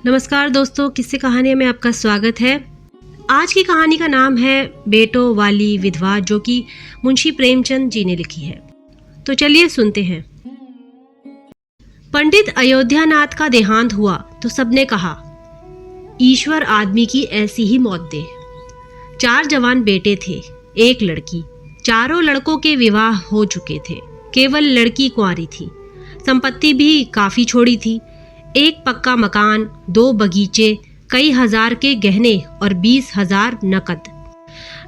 नमस्कार दोस्तों, किस्से कहानी में आपका स्वागत है। आज की कहानी का नाम है बेटों वाली विधवा, जो कि मुंशी प्रेमचंद जी ने लिखी है। तो चलिए सुनते हैं। पंडित अयोध्यानाथ का देहांत हुआ तो सबने कहा, ईश्वर आदमी की ऐसी ही मौत दे। 4 जवान बेटे थे, 1 लड़की। चारों लड़कों के विवाह हो चुके थे, केवल लड़की कुंवारी थी। संपत्ति भी काफी छोड़ी थी, 1 पक्का मकान, 2 बगीचे, कई हजार के गहने और 20,000 नकद।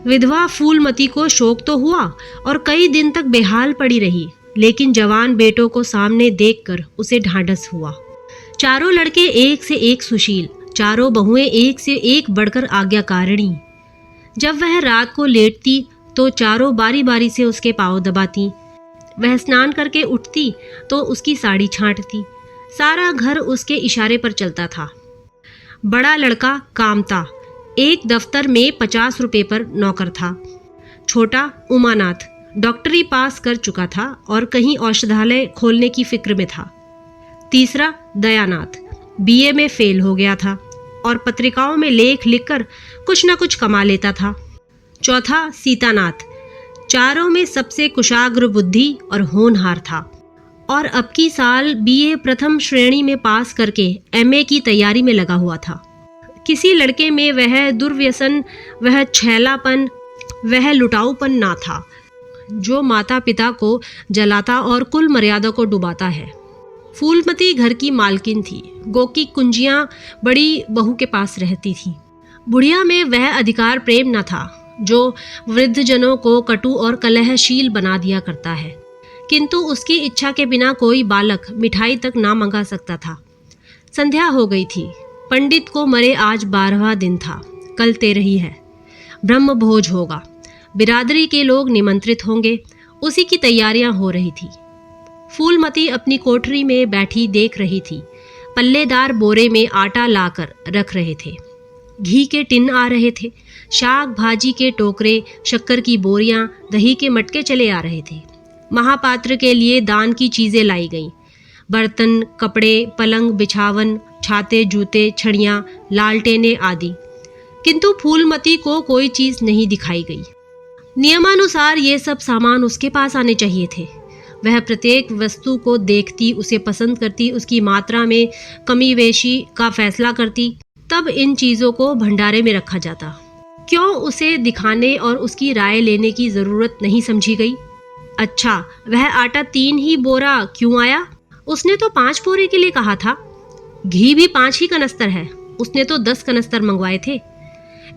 विधवा फूलमती को शोक तो हुआ और कई दिन तक बेहाल पड़ी रही, लेकिन जवान बेटों को सामने देखकर उसे ढांढस हुआ। चारों लड़के एक से एक सुशील, चारों बहुएं एक से एक बढ़कर आज्ञाकारिणी। जब वह रात को लेटती तो चारों बारी बारी से उसके पांव दबाती। वह स्नान करके उठती तो उसकी साड़ी छांटती। सारा घर उसके इशारे पर चलता था। बड़ा लड़का कामता एक दफ्तर में 50 रुपए पर नौकर था। छोटा उमानाथ डॉक्टरी पास कर चुका था और कहीं औषधालय खोलने की फिक्र में था। तीसरा दयानाथ बीए में फेल हो गया था और पत्रिकाओं में लेख लिखकर कुछ न कुछ कमा लेता था। चौथा सीतानाथ चारों में सबसे कुशाग्र बुद्धि और होनहार था और अब की साल बीए प्रथम श्रेणी में पास करके एमए की तैयारी में लगा हुआ था। किसी लड़के में वह दुर्व्यसन, वह छैलापन, वह लुटाऊपन ना था जो माता पिता को जलाता और कुल मर्यादा को डुबाता है। फूलमती घर की मालकिन थी। गोकी कुंजियां बड़ी बहू के पास रहती थी। बुढ़िया में वह अधिकार प्रेम न था जो वृद्धजनों को कटु और कलहशील बना दिया करता है, किंतु उसकी इच्छा के बिना कोई बालक मिठाई तक ना मंगा सकता था। संध्या हो गई थी। पंडित को मरे आज 12वां दिन था, कल 13 है। ब्रह्म भोज होगा, बिरादरी के लोग निमंत्रित होंगे, उसी की तैयारियां हो रही थी। फूलमती अपनी कोठरी में बैठी देख रही थी। पल्लेदार बोरे में आटा लाकर रख रहे थे, घी के टिन आ रहे थे, शाक भाजी के टोकरे, शक्कर की बोरियां, दही के मटके चले आ रहे थे। महापात्र के लिए दान की चीजें लाई गईं, बर्तन, कपड़े, पलंग, बिछावन, छाते, जूते, छड़ियां, लालटेने आदि। किंतु फूलमती को कोई चीज नहीं दिखाई गई। नियमानुसार ये सब सामान उसके पास आने चाहिए थे। वह प्रत्येक वस्तु को देखती, उसे पसंद करती, उसकी मात्रा में कमी वेशी का फैसला करती, तब इन चीजों को भंडारे में रखा जाता। क्यों उसे दिखाने और उसकी राय लेने की जरूरत नहीं समझी गई? अच्छा, वह आटा 3 ही बोरा क्यों आया? उसने तो 5 बोरे के लिए कहा था। घी भी 5 ही कनस्तर है, उसने तो 10 कनस्तर मंगवाए थे।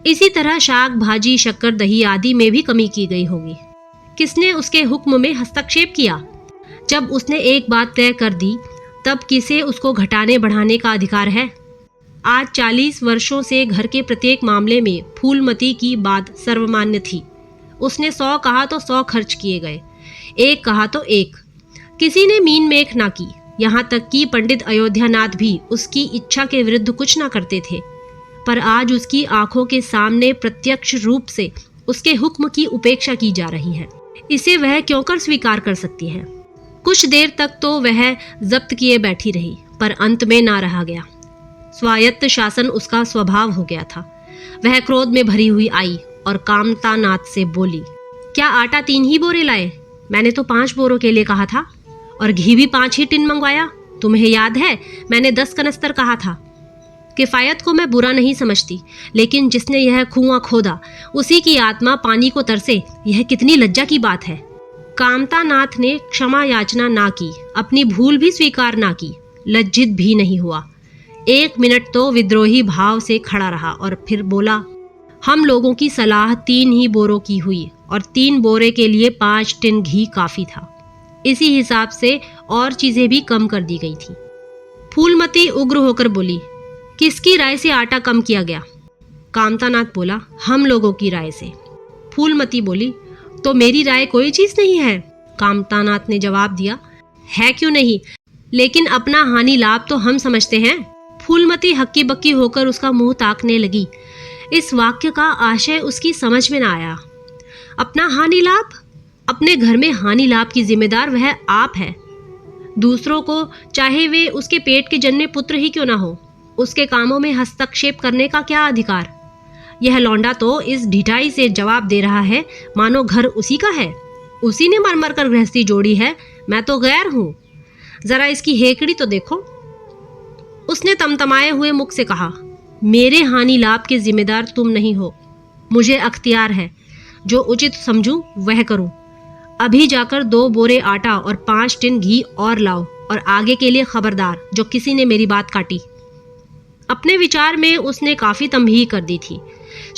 इसी तरह शाक भाजी, शक्कर, दही आदि में भी कमी की गई होगी। किसने उसके हुक्म में हस्तक्षेप किया? जब उसने एक बात तय कर दी, तब किसे उसको घटाने बढ़ाने का अधिकार है? आज 40 वर्षों से घर के प्रत्येक मामले में फूलमती की बात सर्वमान्य थी। उसने 100 कहा तो 100 खर्च किए गए, 1 कहा तो 1। किसी ने मीन मेख ना की। यहाँ तक कि पंडित अयोध्यानाथ भी उसकी इच्छा के विरुद्ध कुछ ना करते थे। पर आज उसकी आंखों के सामने प्रत्यक्ष रूप से उसके हुक्म की उपेक्षा की जा रही है। इसे वह क्यों कर स्वीकार कर सकती है? कुछ देर तक तो वह जब्त किए बैठी रही, पर अंत में ना रहा गया। स्वायत्त शासन उसका स्वभाव हो गया था। वह क्रोध में भरी हुई आई और कामतानाथ से बोली, क्या आटा 3 ही बोरे लाए? मैंने तो 5 बोरों के लिए कहा था और घी भी 5 ही टिन मंगवाया। तुम्हें याद है मैंने 10 कनस्तर कहा था। किफायत को मैं बुरा नहीं समझती, लेकिन जिसने यह कुआं खोदा उसी की आत्मा पानी को तरसे, यह कितनी लज्जा की बात है। कामतानाथ ने क्षमा याचना ना की, अपनी भूल भी स्वीकार ना की, लज्जित भी नहीं हुआ। 1 मिनट तो विद्रोही भाव से खड़ा रहा और फिर बोला, हम लोगों की सलाह 3 ही बोरों की हुई और 3 बोरे के लिए 5 टिन घी काफी था। इसी हिसाब से और चीजें भी कम कर दी गई थी। फूलमती उग्र होकर बोली, किसकी राय से आटा कम किया गया? कामतानाथ बोला, हम लोगों की राय से। फूलमती बोली, तो मेरी राय कोई चीज नहीं है? कामतानाथ ने जवाब दिया, है क्यों नहीं, लेकिन अपना हानि लाभ तो हम समझते हैं। फूलमती हक्की बक्की होकर उसका मुंह ताकने लगी। इस वाक्य का आशय उसकी समझ में न आया। अपना हानि लाभ? अपने घर में हानि लाभ की जिम्मेदार वह आप है। दूसरों को, चाहे वे उसके पेट के जन्मे पुत्र ही क्यों ना हो, उसके कामों में हस्तक्षेप करने का क्या अधिकार? यह लौंडा तो इस ढिठाई से जवाब दे रहा है मानो घर उसी का है, उसी ने मर मर कर गृहस्थी जोड़ी है, मैं तो गैर हूं। जरा इसकी हेकड़ी तो देखो। उसने तमतमाए हुए मुख से कहा, मेरे हानि लाभ के जिम्मेदार तुम नहीं हो, मुझे अख्तियार है, जो उचित समझूं वह करूं। अभी जाकर 2 बोरे आटा और 5 टिन घी और लाओ, और आगे के लिए खबरदार जो किसी ने मेरी बात काटी। अपने विचार में उसने काफी तंबीह कर दी थी।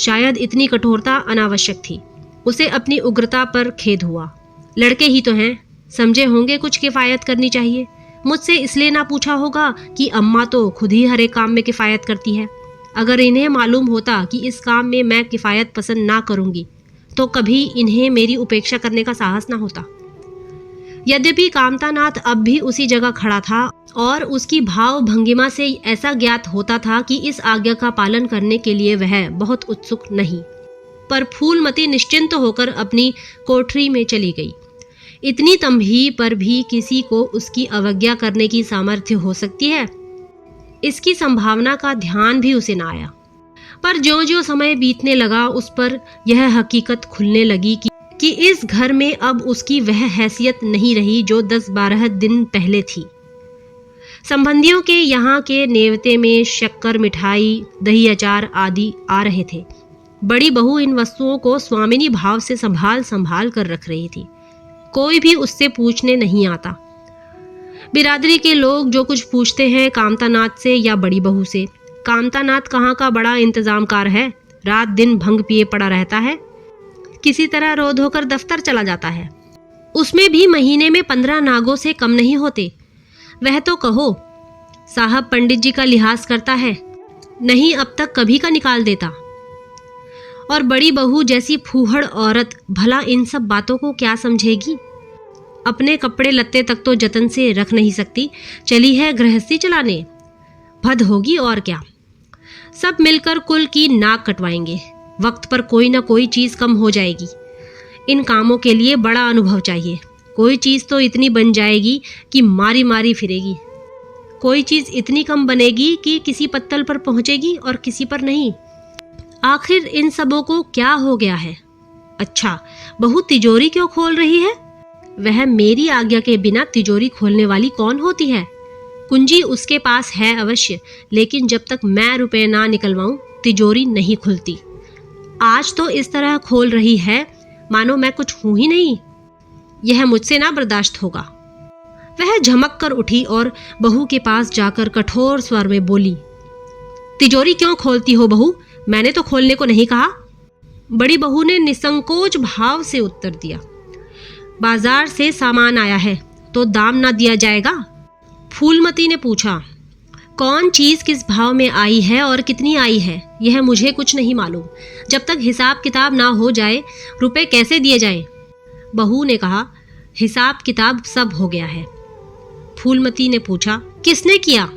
शायद इतनी कठोरता अनावश्यक थी। उसे अपनी उग्रता पर खेद हुआ। लड़के ही तो हैं, समझे होंगे कुछ किफायत करनी चाहिए। मुझसे इसलिए ना पूछा होगा कि अम्मा तो खुद ही हर एक काम में किफायत करती है। अगर इन्हें मालूम होता कि इस काम में मैं किफायत पसंद ना करूंगी तो कभी इन्हें मेरी उपेक्षा करने का साहस ना होता। यद्यपि कामतानाथ अब भी उसी जगह खड़ा था और उसकी भाव भंगिमा से ऐसा ज्ञात होता था कि इस आज्ञा का पालन करने के लिए वह बहुत उत्सुक नहीं, पर फूलमती निश्चिंत होकर अपनी कोठरी में चली गई। इतनी तंबीह पर भी किसी को उसकी अवज्ञा करने की सामर्थ्य हो सकती है, इसकी संभावना का ध्यान भी उसे न आया। पर ज्यों-ज्यों समय बीतने लगा उस पर यह हकीकत खुलने लगी कि इस घर में अब उसकी वह हैसियत नहीं रही जो 10-12 दिन पहले थी। संबंधियों के यहाँ के नेवते में शक्कर, मिठाई, दही, अचार आदि आ रहे थे। बड़ी बहू इन वस्तुओं को स्वामिनी भाव से संभाल कर रख रही थी। कोई भी उससे पूछने नहीं आता। बिरादरी के लोग जो कुछ पूछते हैं कामतानाथ से या बड़ी बहू से। कामतानाथ कहाँ का बड़ा इंतजामकार है, रात दिन भंग पिए पड़ा रहता है, किसी तरह रो धोकर दफ्तर चला जाता है। उसमें भी महीने में 15 नागों से कम नहीं होते। वह तो कहो साहब पंडित जी का लिहाज करता है, नहीं अब तक कभी का निकाल देता। और बड़ी बहू जैसी फूहड़ औरत भला इन सब बातों को क्या समझेगी? अपने कपड़े लत्ते तक तो जतन से रख नहीं सकती, चली है गृहस्थी चलाने। भद होगी और क्या। सब मिलकर कुल की नाक कटवाएंगे। वक्त पर कोई ना कोई चीज कम हो जाएगी। इन कामों के लिए बड़ा अनुभव चाहिए। कोई चीज तो इतनी बन जाएगी कि मारी मारी फिरेगी। कोई चीज इतनी कम बनेगी कि किसी पत्तल पर पहुंचेगी और किसी पर नहीं। आखिर इन सबों को क्या हो गया है? अच्छा, बहू तिजोरी क्यों खोल रही है? वह मेरी आज्ञा के बिना तिजोरी खोलने वाली कौन होती है? कुंजी उसके पास है अवश्य, लेकिन जब तक मैं रुपए ना निकलवाऊं तिजोरी नहीं खुलती। आज तो इस तरह खोल रही है मानो मैं कुछ हूं ही नहीं। यह मुझसे ना बर्दाश्त होगा। वह झमक कर उठी और बहू के पास जाकर कठोर स्वर में बोली, तिजोरी क्यों खोलती हो बहू? मैंने तो खोलने को नहीं कहा। बड़ी बहू ने निसंकोच भाव से उत्तर दिया, बाजार से सामान आया है तो दाम ना दिया जाएगा? फूलमती ने पूछा, कौन चीज किस भाव में आई है और कितनी आई है यह मुझे कुछ नहीं मालूम। जब तक हिसाब किताब ना हो जाए रुपए कैसे दिए जाएं? बहू ने कहा, हिसाब किताब सब हो गया है। फूलमती ने पूछा, किसने किया?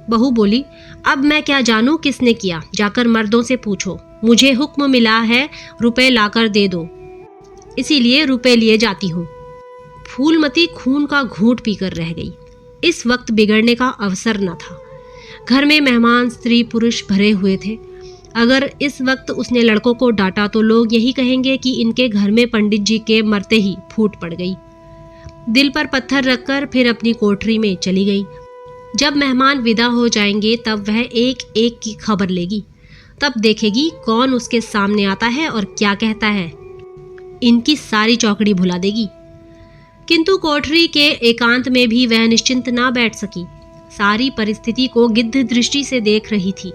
बहू बोली, अब मैं क्या जानूं किसने किया, जाकर मर्दों से पूछो। मुझे हुक्म मिला है रुपए लाकर दे दो, इसीलिए रुपए लिए जाती हूँ। फूलमती खून का घूंट पीकर रह गई। इस वक्त बिगड़ने का अवसर न था। घर में मेहमान स्त्री पुरुष भरे हुए थे। अगर इस वक्त उसने लड़कों को डांटा तो लोग यही कहेंगे कि इनके घर में पंडित जी के मरते ही फूट पड़ गई। दिल पर पत्थर रखकर फिर अपनी कोठरी में चली गई। जब मेहमान विदा हो जाएंगे तब वह एक एक की खबर लेगी। तब देखेगी कौन उसके सामने आता है और क्या कहता है। इनकी सारी चौकड़ी भुला देगी। किंतु कोठरी के एकांत में भी वह निश्चिंत ना बैठ सकी। सारी परिस्थिति को गिद्ध दृष्टि से देख रही थी।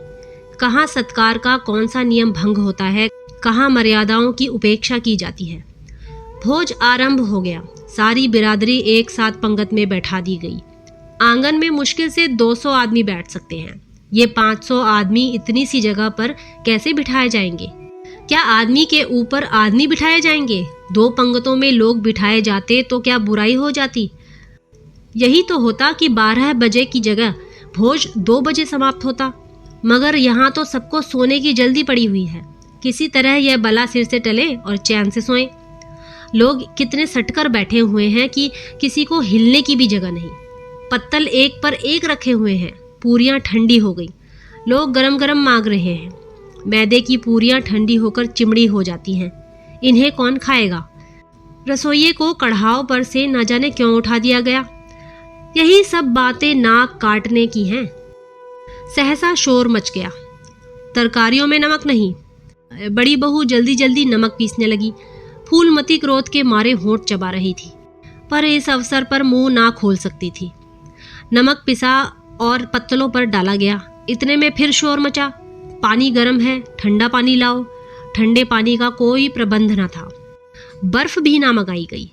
कहाँ सत्कार का कौन सा नियम भंग होता है, कहाँ मर्यादाओं की उपेक्षा की जाती है। भोज आरंभ हो गया। सारी बिरादरी एक साथ पंगत में बैठा दी गई। आंगन में मुश्किल से 200 आदमी बैठ सकते हैं। ये 500 आदमी इतनी सी जगह पर कैसे बिठाए जाएंगे? क्या आदमी के ऊपर आदमी बिठाए जाएंगे? 2 पंगतों में लोग बिठाए जाते तो क्या बुराई हो जाती? यही तो होता कि 12 बजे की जगह भोज 2 बजे समाप्त होता। मगर यहाँ तो सबको सोने की जल्दी पड़ी हुई है। किसी तरह यह बला सिर से टले और चैन से सोएं। लोग कितने सटकर बैठे हुए हैं कि किसी को हिलने की भी जगह नहीं। पत्तल एक पर एक रखे हुए हैं। पूरियां ठंडी हो गई। लोग गरम गरम मांग रहे हैं। मैदे की पूरियां ठंडी होकर चिमड़ी हो जाती हैं। इन्हें कौन खाएगा? रसोइये को कढ़ाव पर से न जाने क्यों उठा दिया गया। यही सब बातें नाक काटने की हैं। सहसा शोर मच गया। तरकारियों में नमक नहीं। बड़ी बहू जल्दी जल्दी नमक पीसने लगी। फूलमती क्रोध के मारे होंठ चबा रही थी, पर इस अवसर पर मुंह ना खोल सकती थी। नमक पिसा और पत्तलों पर डाला गया। इतने में फिर शोर मचा। पानी गर्म है, ठंडा पानी लाओ। ठंडे पानी का कोई प्रबंध न था। बर्फ भी ना मंगाई गई।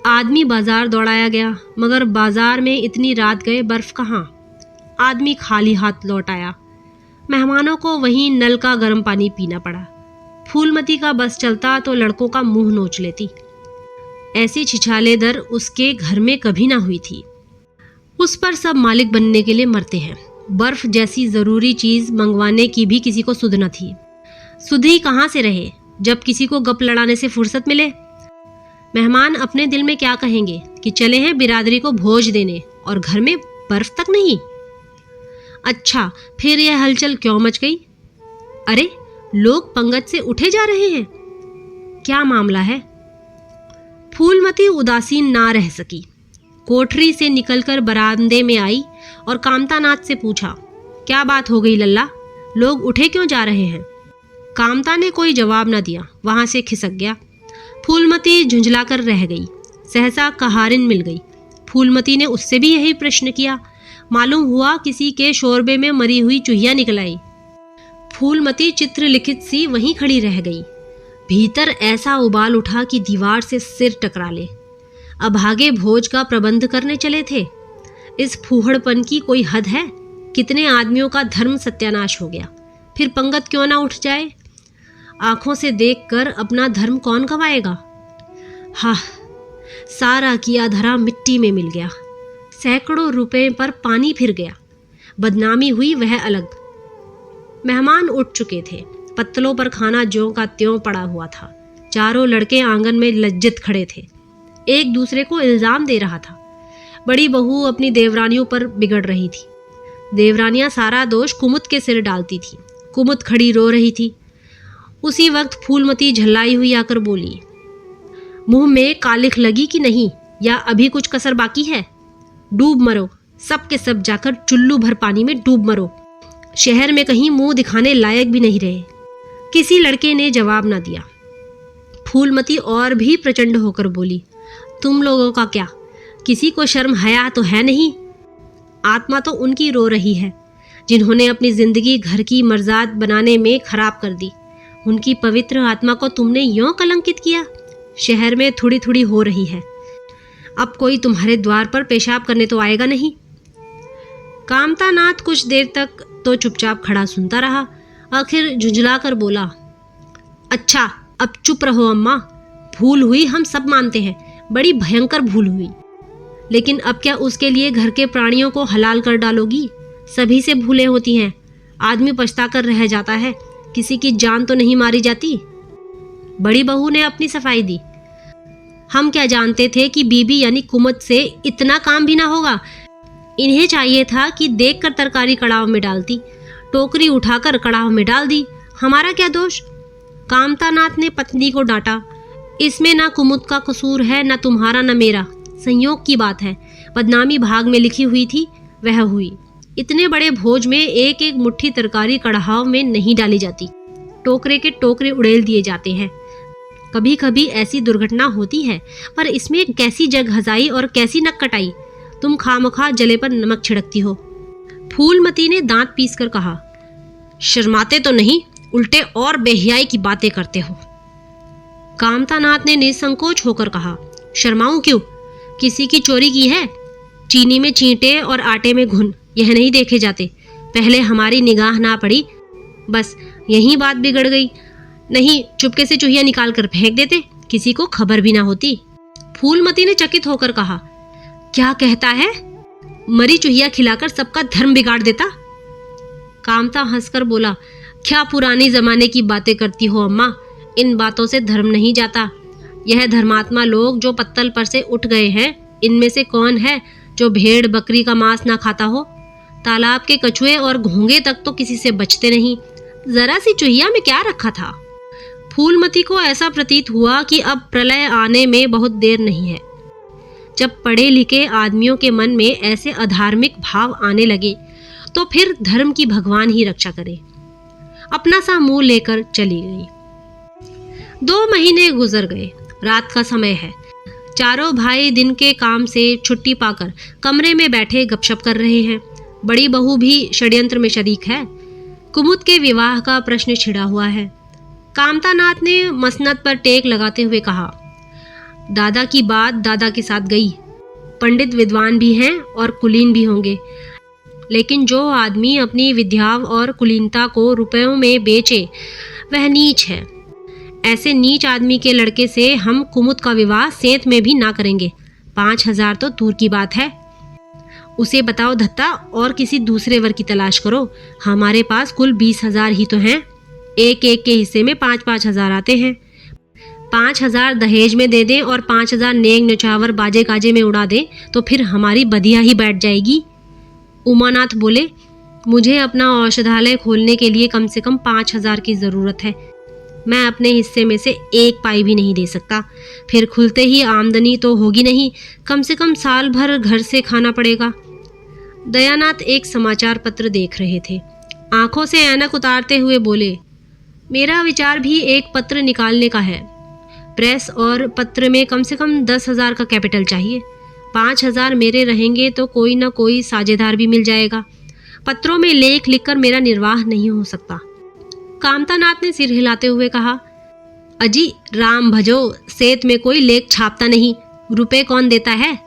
आदमी बाजार दौड़ाया गया, मगर बाजार में इतनी रात गए बर्फ कहाँ। आदमी खाली हाथ लौट आया। मेहमानों को वहीं नल का गर्म पानी पीना पड़ा। फूलमती का बस चलता तो लड़कों का मुंह नोच लेती। ऐसी छिछालेदर उसके घर में कभी ना हुई थी। उस पर सब मालिक बनने के लिए मरते हैं। बर्फ जैसी जरूरी चीज मंगवाने की भी किसी को सुध न थी। सुध ही कहाँ से रहे जब किसी को गप लड़ाने से फुर्सत मिले। मेहमान अपने दिल में क्या कहेंगे कि चले हैं बिरादरी को भोज देने और घर में बर्फ तक नहीं। अच्छा, फिर यह हलचल क्यों मच गई? अरे, लोग पंगत से उठे जा रहे हैं। क्या मामला है? फूलमती उदासीन ना रह सकी। कोठरी से निकलकर बरामदे में आई और कामतानाथ से पूछा, क्या बात हो गई लल्ला? लोग उठे क्यों जा रहे हैं? कामता ने कोई जवाब न दिया, वहां से खिसक गया। फूलमती झुंझलाकर रह गई। सहसा कहारिन मिल गई। फूलमती ने उससे भी यही प्रश्न किया। मालूम हुआ किसी के शोरबे में मरी हुई चूहिया निकल आई। फूलमती चित्रलिखित सी वहीं खड़ी रह गई। भीतर ऐसा उबाल उठा कि दीवार से सिर टकरा ले। अभागे भोज का प्रबंध करने चले थे। इस फूहड़पन की कोई हद है? कितने आदमियों का धर्म सत्यानाश हो गया। फिर पंगत क्यों ना उठ जाए? आंखों से देखकर अपना धर्म कौन गवाएगा? हाँ, सारा किया धरा मिट्टी में मिल गया। सैकड़ों रुपए पर पानी फिर गया। बदनामी हुई वह अलग। मेहमान उठ चुके थे। पत्तलों पर खाना ज्यों का त्यों पड़ा हुआ था। चारों लड़के आंगन में लज्जित खड़े थे। एक दूसरे को इल्जाम दे रहा था। बड़ी बहू अपनी देवरानियों पर बिगड़ रही थी। देवरानियां सारा दोष कुमुद के सिर डालती थी। कुमुद खड़ी रो रही थी। उसी वक्त फूलमती झल्लाई हुई आकर बोली, मुंह में कालिख लगी कि नहीं, या अभी कुछ कसर बाकी है? डूब मरो, सब के सब जाकर चुल्लू भर पानी में डूब मरो। शहर में कहीं मुंह दिखाने लायक भी नहीं रहे। किसी लड़के ने जवाब ना दिया। फूलमती और भी प्रचंड होकर बोली, तुम लोगों का क्या, किसी को शर्म हया तो है नहीं? आत्मा तो उनकी रो रही है जिन्होंने अपनी जिंदगी घर की मर्जाद बनाने में खराब कर दी। उनकी पवित्र आत्मा को तुमने यूं कलंकित किया। शहर में थोड़ी थोड़ी हो रही है। अब कोई तुम्हारे द्वार पर पेशाब करने तो आएगा नहीं। कामतानाथ कुछ देर तक तो चुपचाप खड़ा सुनता रहा। आखिर झुंझला कर बोला, अच्छा, अब चुप रहो अम्मा। भूल हुई, हम सब मानते हैं, बड़ी भयंकर भूल हुई। लेकिन अब क्या उसके लिए घर के प्राणियों को हलाल कर डालोगी? सभी से भूलें होती हैं। आदमी पछता कर रह जाता है। किसी की जान तो नहीं मारी जाती। बड़ी बहू ने अपनी सफाई दी। हम क्या जानते थे कि बीबी यानी कुमुद से इतना काम भी ना होगा। इन्हें चाहिए था कि देखकर तरकारी कड़ाव में डालती। टोकरी उठाकर कड़ाव में डाल दी। हमारा क्या दोष? कामतानाथ ने पत्नी को डांटा, इसमें ना कुमुद का कसूर है, ना तुम्हारा ना मेरा। संयोग की बात है। बदनामी भाग में लिखी हुई थी, वह हुई। इतने बड़े भोज में एक एक मुट्ठी तरकारी कड़ाव में नहीं डाली जाती। टोकरे के टोकरे उड़ेल दिए जाते हैं। कभी कभी ऐसी दुर्घटना होती है, पर इसमें कैसी जगहजाई और कैसी नक कटाई। तुम खामखा जले पर नमक छिड़कती हो। फूलमती ने दांत पीसकर कहा, शर्माते तो नहीं, उल्टे और बेहियाई की बातें करते हो। कामतानाथ ने निसंकोच होकर कहा, शर्माऊं क्यों? किसी की चोरी की है? चीनी में चींटे और आटे में घुन, यह नहीं देखे जाते। पहले हमारी निगाह ना पड़ी, बस यही बात बिगड़ गई। नहीं, चुपके से चूहिया निकाल कर फेंक देते, किसी को खबर भी ना होती। फूलमती ने चकित होकर कहा, क्या कहता है? मरी चूहिया खिलाकर सबका धर्म बिगाड़ देता? कामता हंसकर बोला, क्या पुरानी जमाने की बातें करती हो अम्मा? इन बातों से धर्म नहीं जाता। यह धर्मात्मा लोग जो पत्तल पर से उठ गए हैं, इनमें से कौन है जो भेड़ बकरी का मांस ना खाता हो? तालाब के कछुए और घोंगे तक तो किसी से बचते नहीं, जरा सी चूहिया में क्या रखा था। फूलमती को ऐसा प्रतीत हुआ कि अब प्रलय आने में बहुत देर नहीं है। जब पढ़े लिखे आदमियों के मन में ऐसे अधार्मिक भाव आने लगे तो फिर धर्म की भगवान ही रक्षा करे। अपना सा मुंह लेकर चली गई। 2 महीने गुजर गए। रात का समय है। चारों भाई दिन के काम से छुट्टी पाकर कमरे में बैठे गपशप कर रहे हैं। बड़ी बहू भी षड्यंत्र में शरीक है। कुमुद के विवाह का प्रश्न छिड़ा हुआ है। कामतानाथ ने मसनद पर टेक लगाते हुए कहा, दादा की बात दादा के साथ गई। पंडित विद्वान भी हैं और कुलीन भी होंगे, लेकिन जो आदमी अपनी विद्या और कुलीनता को रुपयों में बेचे वह नीच है। ऐसे नीच आदमी के लड़के से हम कुमुद का विवाह सेंत में भी ना करेंगे। 5,000 तो दूर की बात है। उसे बताओ धत्ता और किसी दूसरे वर की तलाश करो। हमारे पास कुल 20,000 ही तो हैं। एक एक के हिस्से में 5-5 हजार आते हैं। 5,000 दहेज में दे दें और 5,000 नेंग नचावर बाजे गाजे में उड़ा दें तो फिर हमारी बदिया ही बैठ जाएगी। उमानाथ बोले, मुझे अपना औषधालय खोलने के लिए कम से कम 5,000 की जरूरत है। मैं अपने हिस्से में से 1 पाई भी नहीं दे सकता। फिर खुलते ही आमदनी तो होगी नहीं, कम से कम साल भर घर से खाना पड़ेगा। दयानाथ एक समाचार पत्र देख रहे थे। आंखों से ऐनक उतारते हुए बोले, मेरा विचार भी एक पत्र निकालने का है। प्रेस और पत्र में कम से कम 10,000 का कैपिटल चाहिए। 5,000 मेरे रहेंगे तो कोई ना कोई साझेदार भी मिल जाएगा। पत्रों में लेख लिखकर मेरा निर्वाह नहीं हो सकता। कामतानाथ ने सिर हिलाते हुए कहा, अजी राम भजो, सेत में कोई लेख छापता नहीं, रुपए कौन देता है?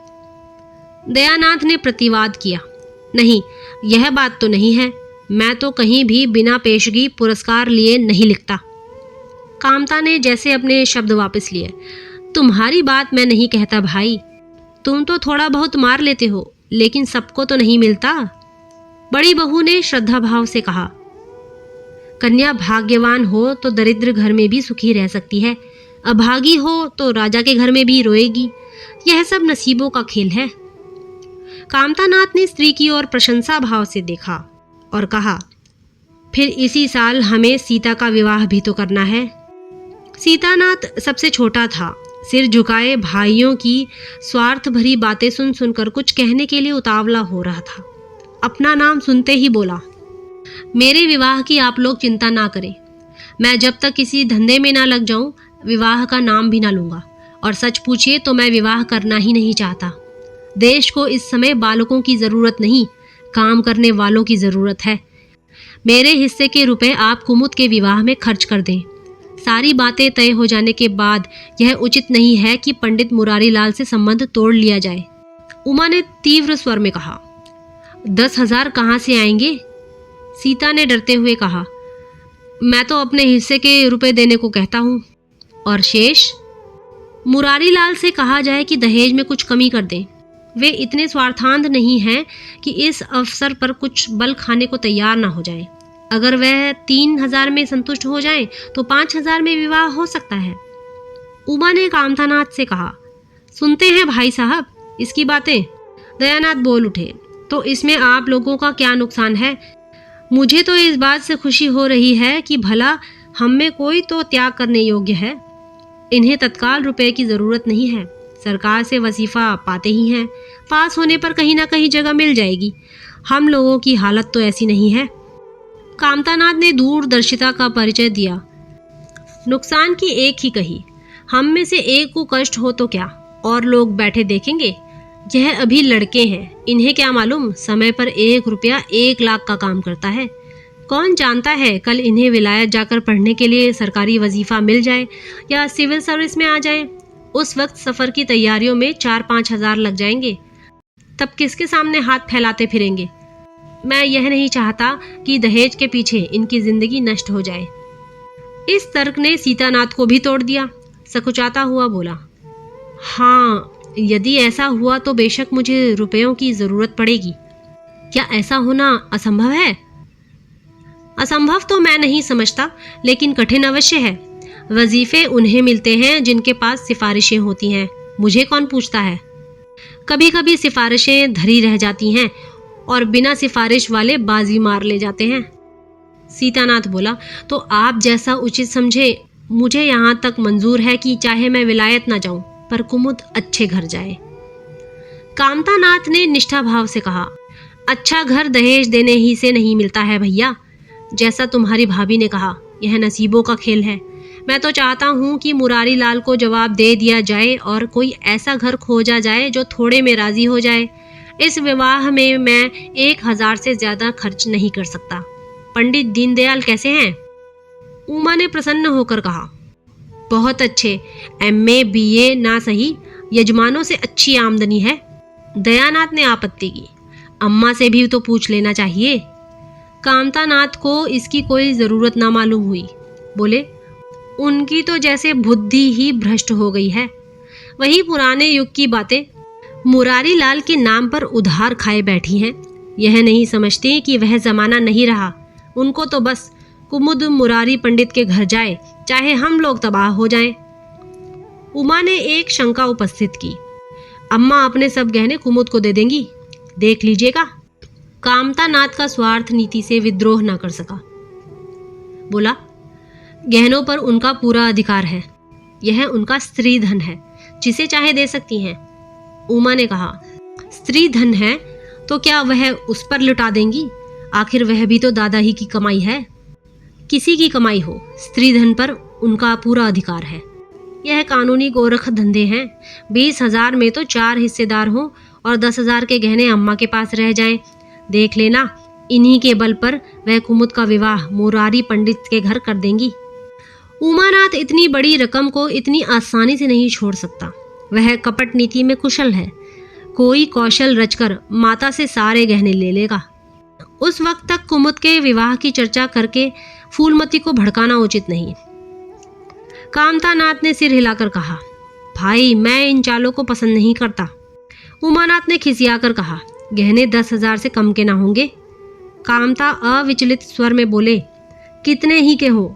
दयानाथ ने प्रतिवाद किया, नहीं, यह बात तो नहीं है। मैं तो कहीं भी बिना पेशगी पुरस्कार लिए नहीं लिखता। कामता ने जैसे अपने शब्द वापस लिए, तुम्हारी बात मैं नहीं कहता भाई। तुम तो थोड़ा बहुत मार लेते हो, लेकिन सबको तो नहीं मिलता। बड़ी बहू ने श्रद्धा भाव से कहा, कन्या भाग्यवान हो तो दरिद्र घर में भी सुखी रह सकती है, अभागी हो तो राजा के घर में भी रोएगी। यह सब नसीबों का खेल है। कामतानाथ ने स्त्री की ओर प्रशंसा भाव से देखा और कहा, फिर इसी साल हमें सीता का विवाह भी तो करना है। सीतानाथ सबसे छोटा था। सिर झुकाए भाइयों की स्वार्थ भरी बातें सुन सुनकर कुछ कहने के लिए उतावला हो रहा था। अपना नाम सुनते ही बोला, मेरे विवाह की आप लोग चिंता ना करें। मैं जब तक किसी धंधे में ना लग जाऊं विवाह का नाम भी ना लूंगा। और सच पूछिए तो मैं विवाह करना ही नहीं चाहता। देश को इस समय बालकों की जरूरत नहीं, काम करने वालों की जरूरत है। मेरे हिस्से के रुपए आप कुमुद के विवाह में खर्च कर दें। सारी बातें तय हो जाने के बाद यह उचित नहीं है कि पंडित मुरारी लाल से संबंध तोड़ लिया जाए। उमा ने तीव्र स्वर में कहा, 10,000 कहाँ से आएंगे? सीता ने डरते हुए कहा, मैं तो अपने हिस्से के रुपए देने को कहता हूँ। और शेष? मुरारी लाल से कहा जाए कि दहेज में कुछ कमी कर दें। वे इतने स्वार्थांध नहीं हैं कि इस अवसर पर कुछ बल खाने को तैयार ना हो जाए। अगर वह 3,000 में संतुष्ट हो जाएं तो 5,000 में विवाह हो सकता है। उमा ने कामतानाथ से कहा, सुनते हैं भाई साहब इसकी बातें। दयानाथ बोल उठे, तो इसमें आप लोगों का क्या नुकसान है? मुझे तो इस बात से खुशी हो रही है कि भला हम में कोई तो त्याग करने योग्य है। इन्हें तत्काल रुपए की जरूरत नहीं है। सरकार से वजीफा पाते ही हैं। पास होने पर कहीं ना कहीं जगह मिल जाएगी। हम लोगों की हालत तो ऐसी नहीं है। कामतानाथ ने दूरदर्शिता का परिचय दिया। नुकसान की एक ही कही, हम में से एक को कष्ट हो तो क्या, और लोग बैठे देखेंगे। यह अभी लड़के हैं, इन्हें क्या मालूम समय पर 1 रुपया 1 लाख का काम करता है। कौन जानता है कल इन्हें विलायत जाकर पढ़ने के लिए सरकारी वजीफा मिल जाए या सिविल सर्विस में आ जाए। उस वक्त सफर की तैयारियों में 4-5 हजार लग जाएंगे। तब किसके सामने हाथ फैलाते फिरेंगे? मैं यह नहीं चाहता कि दहेज के पीछे इनकी जिंदगी नष्ट हो जाए। इस तर्क ने सीतानाथ को भी तोड़ दिया। सकुचाता हुआ बोला, हाँ, यदि ऐसा हुआ तो बेशक मुझे रुपयों की जरूरत पड़ेगी। क्या ऐसा होना असंभव है? असंभव तो मैं नहीं समझता, लेकिन कठिन अवश्य है। वजीफे उन्हें मिलते हैं जिनके पास सिफारिशें होती हैं। मुझे कौन पूछता है? कभी कभी सिफारिशें धरी रह जाती हैं। और बिना सिफारिश वाले बाजी मार ले जाते हैं। सीतानाथ बोला, तो आप जैसा उचित समझे, मुझे यहाँ तक मंजूर है कि चाहे मैं विलायत ना जाऊं पर कुमुद अच्छे घर जाए। कामतानाथ ने निष्ठा भाव से कहा, अच्छा घर दहेज देने ही से नहीं मिलता है भैया। जैसा तुम्हारी भाभी ने कहा, यह नसीबों का खेल है। मैं तो चाहता हूँ कि मुरारी लाल को जवाब दे दिया जाए और कोई ऐसा घर खोजा जाए जो थोड़े में राजी हो जाए। इस विवाह में मैं 1000 से ज्यादा खर्च नहीं कर सकता। पंडित दीनदयाल कैसे हैं? उमा ने प्रसन्न होकर कहा, बहुत अच्छे, MA BA ना सही, यजमानों से अच्छी आमदनी है। दयानाथ ने आपत्ति की, अम्मा से भी तो पूछ लेना चाहिए। कामतानाथ को इसकी कोई जरूरत ना मालूम हुई। बोले, उनकी तो जैसे बुद्धि ही भ्रष्ट हो गई है। वही पुराने युग की बातें मुरारी लाल के नाम पर उधार खाए बैठी हैं। यह नहीं समझती कि वह जमाना नहीं रहा। उनको तो बस कुमुद मुरारी पंडित के घर जाए, चाहे हम लोग तबाह हो जाएं। उमा ने एक शंका उपस्थित की, अम्मा अपने सब गहने कुमुद को दे देंगी, देख लीजिएगा। कामतानाथ का स्वार्थ नीति से विद्रोह न कर सका। बोला, गहनों पर उनका पूरा अधिकार है। यह उनका स्त्री धन है, जिसे चाहे दे सकती हैं। उमा ने कहा, स्त्री धन है तो क्या वह उस पर लुटा देंगी? आखिर वह भी तो दादा ही की कमाई है। किसी की कमाई हो, स्त्री धन पर उनका पूरा अधिकार है। यह कानूनी गोरख धंधे हैं। 20,000 में तो 4 हिस्सेदार हों और 10,000 के गहने अम्मा के पास रह जाएं। देख लेना, इन्हीं के बल पर वह कुमुद का विवाह मुरारी पंडित के घर कर देंगी। उमानाथ इतनी बड़ी रकम को इतनी आसानी से नहीं छोड़ सकता। वह कपट नीति में कुशल है। कोई कौशल रचकर माता से सारे गहने ले लेगा। उस वक्त तक कुमुद के विवाह की चर्चा करके फूलमती को भड़काना उचित नहीं। कामतानाथ ने सिर हिलाकर कहा, भाई मैं इन चालों को पसंद नहीं करता। उमानाथ ने खिसियाकर कहा, गहने 10,000 से कम के ना होंगे। कामता अविचलित स्वर में बोले, कितने ही के हो,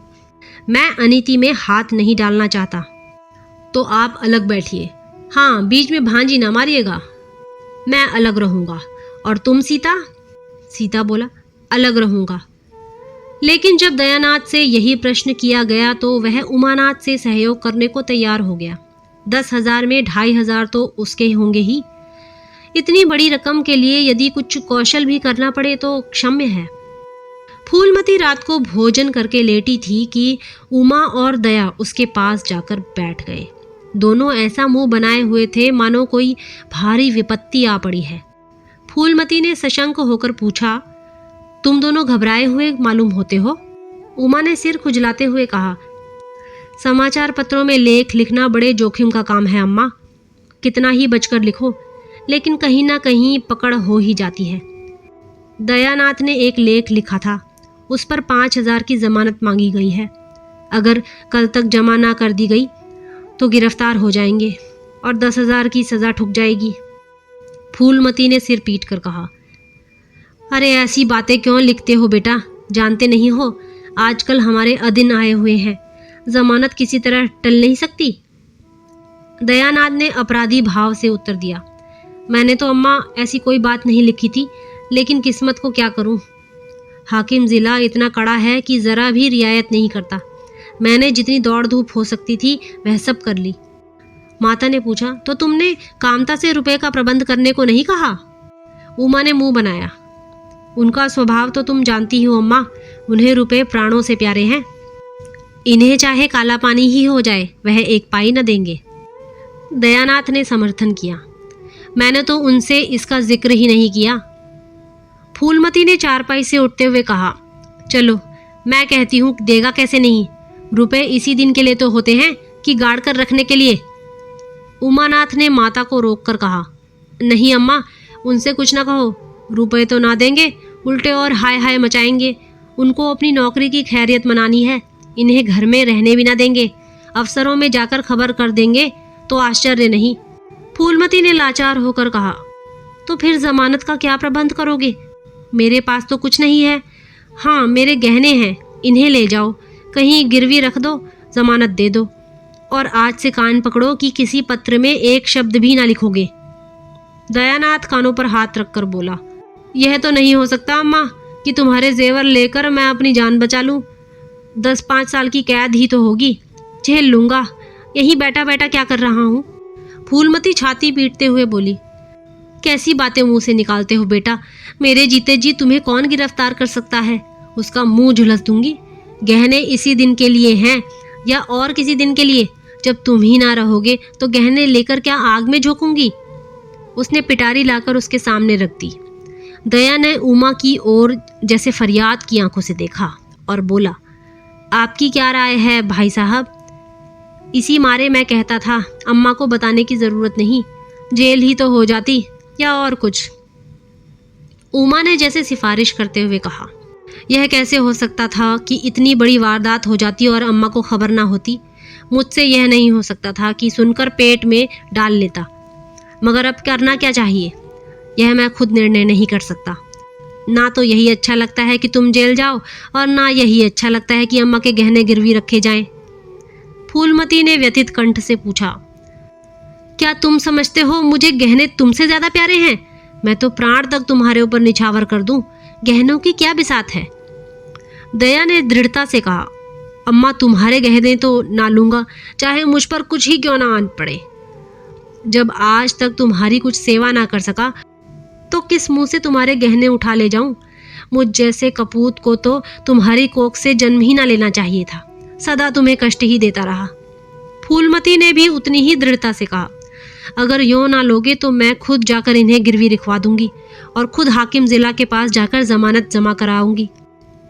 मैं अनीति में हाथ नहीं डालना चाहता। तो आप अलग बैठिए। हाँ, बीच में भांजी ना मारिएगा। मैं अलग रहूंगा। और तुम सीता? सीता बोला, अलग रहूंगा। लेकिन जब दयानाथ से यही प्रश्न किया गया तो वह उमानाथ से सहयोग करने को तैयार हो गया। 10,000 में 2,500 तो उसके होंगे ही। इतनी बड़ी रकम के लिए यदि कुछ कौशल भी करना पड़े तो क्षम्य है। फूलमती रात को भोजन करके लेटी थी कि उमा और दया उसके पास जाकर बैठ गए। दोनों ऐसा मुंह बनाए हुए थे मानो कोई भारी विपत्ति आ पड़ी है। फूलमती ने सशंक होकर पूछा, तुम दोनों घबराए हुए मालूम होते हो? उमा ने सिर खुजलाते हुए कहा, समाचार पत्रों में लेख लिखना बड़े जोखिम का काम है अम्मा। कितना ही बचकर लिखो, लेकिन कहीं ना कहीं पकड़ हो ही जाती है। दयानाथ ने एक लेख लिखा था, उस पर 5,000 की जमानत मांगी गई है। अगर कल तक जमा ना कर दी गई तो गिरफ्तार हो जाएंगे और 10,000 की सजा ठुक जाएगी। फूलमती ने सिर पीट कर कहा, अरे ऐसी बातें क्यों लिखते हो बेटा? जानते नहीं हो आजकल हमारे अधीन आए हुए हैं, जमानत किसी तरह टल नहीं सकती। दयानाथ ने अपराधी भाव से उत्तर दिया, मैंने तो अम्मा ऐसी कोई बात नहीं लिखी थी, लेकिन किस्मत को क्या करूं। हाकिम जिला इतना कड़ा है कि जरा भी रियायत नहीं करता। मैंने जितनी दौड़ धूप हो सकती थी वह सब कर ली। माता ने पूछा, तो तुमने कामता से रुपए का प्रबंध करने को नहीं कहा? उमा ने मुंह बनाया, उनका स्वभाव तो तुम जानती हो अम्मा, उन्हें रुपए प्राणों से प्यारे हैं। इन्हें चाहे काला पानी ही हो जाए वह 1 पाई न देंगे। दयानाथ ने समर्थन किया, मैंने तो उनसे इसका जिक्र ही नहीं किया। फूलमती ने चारपाई से उठते हुए कहा, चलो मैं कहती हूँ, देगा कैसे नहीं? रुपए इसी दिन के लिए तो होते हैं कि गाड़ कर रखने के लिए। उमानाथ ने माता को रोककर कहा, नहीं अम्मा, उनसे कुछ ना कहो। रुपए तो ना देंगे, उल्टे और हाय हाय मचाएंगे। उनको अपनी नौकरी की खैरियत मनानी है, इन्हें घर में रहने भी ना देंगे। अफसरों में जाकर खबर कर देंगे तो आश्चर्य नहीं। फूलमती ने लाचार होकर कहा, तो फिर जमानत का क्या प्रबंध करोगे? मेरे पास तो कुछ नहीं है। हाँ, मेरे गहने हैं, इन्हें ले जाओ, कहीं गिरवी रख दो, जमानत दे दो। और आज से कान पकड़ो कि किसी पत्र में एक शब्द भी ना लिखोगे। दयानाथ कानों पर हाथ रखकर बोला, यह तो नहीं हो सकता अम्मा कि तुम्हारे जेवर लेकर मैं अपनी जान बचा लूं। 10-5 साल की कैद ही तो होगी, झेल लूंगा। यहीं बैठा बैठा क्या कर रहा हूँ। फूलमती छाती पीटते हुए बोली, कैसी बातें मुंह से निकालते हो बेटा। मेरे जीते जी तुम्हें कौन गिरफ्तार कर सकता है। उसका मुंह झुलस दूंगी। गहने इसी दिन के लिए हैं या और किसी दिन के लिए? जब तुम ही ना रहोगे तो गहने लेकर क्या आग में झोंकूंगी। उसने पिटारी लाकर उसके सामने रख दी। दया ने उमा की ओर जैसे फरियाद की आंखों से देखा और बोला, आपकी क्या राय है भाई साहब? इसी मारे मैं कहता था अम्मा को बताने की जरूरत नहीं, जेल ही तो हो जाती या और कुछ। उमा ने जैसे सिफारिश करते हुए कहा, यह कैसे हो सकता था कि इतनी बड़ी वारदात हो जाती और अम्मा को खबर ना होती। मुझसे यह नहीं हो सकता था कि सुनकर पेट में डाल लेता। मगर अब करना क्या चाहिए, यह मैं खुद निर्णय नहीं कर सकता। ना तो यही अच्छा लगता है कि तुम जेल जाओ और ना यही अच्छा लगता है कि अम्मा के गहने गिरवी रखे जाएं। फूलमती ने व्यथित कंठ से पूछा, क्या तुम समझते हो मुझे गहने तुमसे ज्यादा प्यारे हैं? मैं तो प्राण तक तुम्हारे ऊपर निछावर कर दूं। गहनों की क्या बिसात है। दया ने दृढ़ता से कहा, अम्मा तुम्हारे गहने तो ना लूंगा, चाहे मुझ पर कुछ ही क्यों ना आन पड़े। जब आज तक तुम्हारी कुछ सेवा ना कर सका तो किस मुंह से तुम्हारे गहने उठा ले जाऊं। मुझ जैसे कपूत को तो तुम्हारी कोख से जन्म ही ना लेना चाहिए था, सदा तुम्हें कष्ट ही देता रहा। फूलमती ने भी उतनी ही दृढ़ता से कहा, अगर यूं ना लोगे तो मैं खुद जाकर इन्हें गिरवी रखवा दूंगी और खुद हाकिम जिला के पास जाकर जमानत जमा कराऊंगी।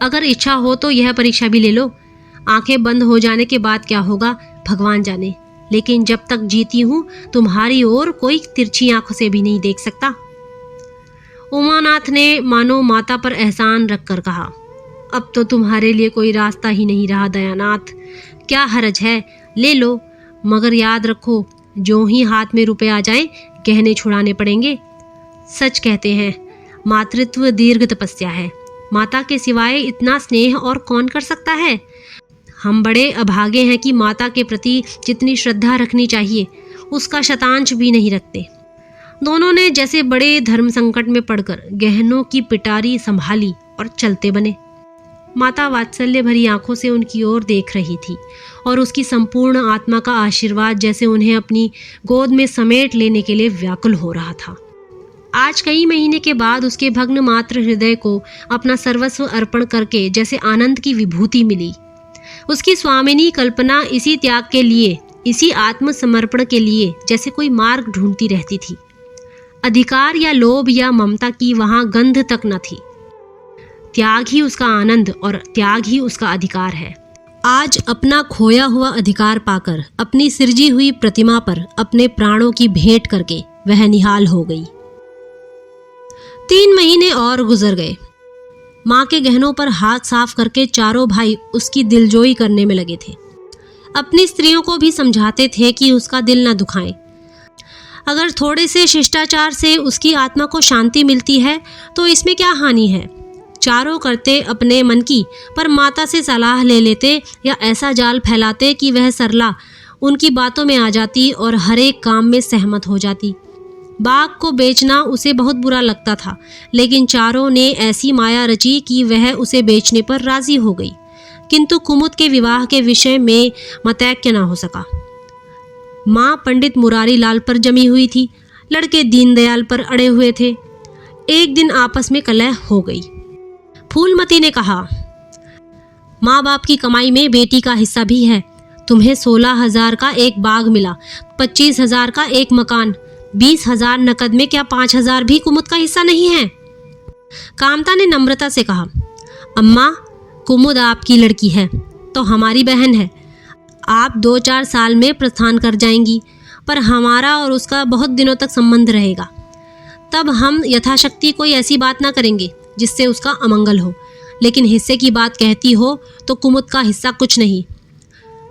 अगर इच्छा हो तो यह परीक्षा भी ले लो। आंखें बंद हो जाने के बाद क्या होगा भगवान जाने, लेकिन जब तक जीती हूं तुम्हारी ओर कोई तिरछी आंखों से भी नहीं देख सकता। उमानाथ ने मानो माता पर एहसान रखकर कहा, अब तो तुम्हारे लिए कोई रास्ता ही नहीं रहा दयानाथ। क्या हरज है, ले लो, मगर याद रखो जो ही हाथ में रुपए आ जाएं गहने छुड़ाने पड़ेंगे। सच कहते हैं मातृत्व दीर्घ तपस्या है। माता के सिवाय इतना स्नेह और कौन कर सकता है। हम बड़े अभागे हैं कि माता के प्रति जितनी श्रद्धा रखनी चाहिए उसका शतांश भी नहीं रखते। दोनों ने जैसे बड़े धर्म संकट में पड़कर गहनों की पिटारी संभाली और चलते बने। माता वात्सल्य भरी आंखों से उनकी ओर देख रही थी और उसकी संपूर्ण आत्मा का आशीर्वाद जैसे उन्हें अपनी गोद में समेट लेने के लिए व्याकुल हो रहा था। आज कई महीने के बाद उसके भग्न मात्र हृदय को अपना सर्वस्व अर्पण करके जैसे आनंद की विभूति मिली। उसकी स्वामिनी कल्पना इसी त्याग के लिए, इसी आत्मसमर्पण के लिए जैसे कोई मार्ग ढूंढती रहती थी। अधिकार या लोभ या ममता की वहां गंध तक न थी। त्याग ही उसका आनंद और त्याग ही उसका अधिकार है। आज अपना खोया हुआ अधिकार पाकर अपनी सृजी हुई प्रतिमा पर अपने प्राणों की भेंट करके वह निहाल हो गई। 3 महीने और गुजर गए। माँ के गहनों पर हाथ साफ करके चारों भाई उसकी दिलजोई करने में लगे थे। अपनी स्त्रियों को भी समझाते थे कि उसका दिल न दुखाएं। अगर थोड़े से शिष्टाचार से उसकी आत्मा को शांति मिलती है तो इसमें क्या हानि है। चारों करते अपने मन की, पर माता से सलाह ले लेते या ऐसा जाल फैलाते कि वह सरला उनकी बातों में आ जाती और हर एक काम में सहमत हो जाती। बाग को बेचना उसे बहुत बुरा लगता था, लेकिन चारों ने ऐसी माया रची कि वह उसे बेचने पर राजी हो गई। किंतु कुमुद के विवाह के विषय में मतैक्य न हो सका। माँ पंडित मुरारी लाल पर जमी हुई थी, लड़के दीनदयाल पर अड़े हुए थे। एक दिन आपस में कलह हो गई। फूलमती ने कहा, माँ बाप की कमाई में बेटी का हिस्सा भी है। तुम्हें 16,000 का एक बाग मिला, 25,000 का एक मकान, 20,000 नकद में, क्या 5,000 भी कुमुद का हिस्सा नहीं है? कामता ने नम्रता से कहा, अम्मा कुमुद आपकी लड़की है तो हमारी बहन है। आप 2-4 साल में प्रस्थान कर जाएंगी, पर हमारा और उसका बहुत दिनों तक संबंध रहेगा। तब हम यथाशक्ति कोई ऐसी बात ना करेंगे जिससे उसका अमंगल हो, लेकिन हिस्से की बात कहती हो तो कुमुद का हिस्सा कुछ नहीं।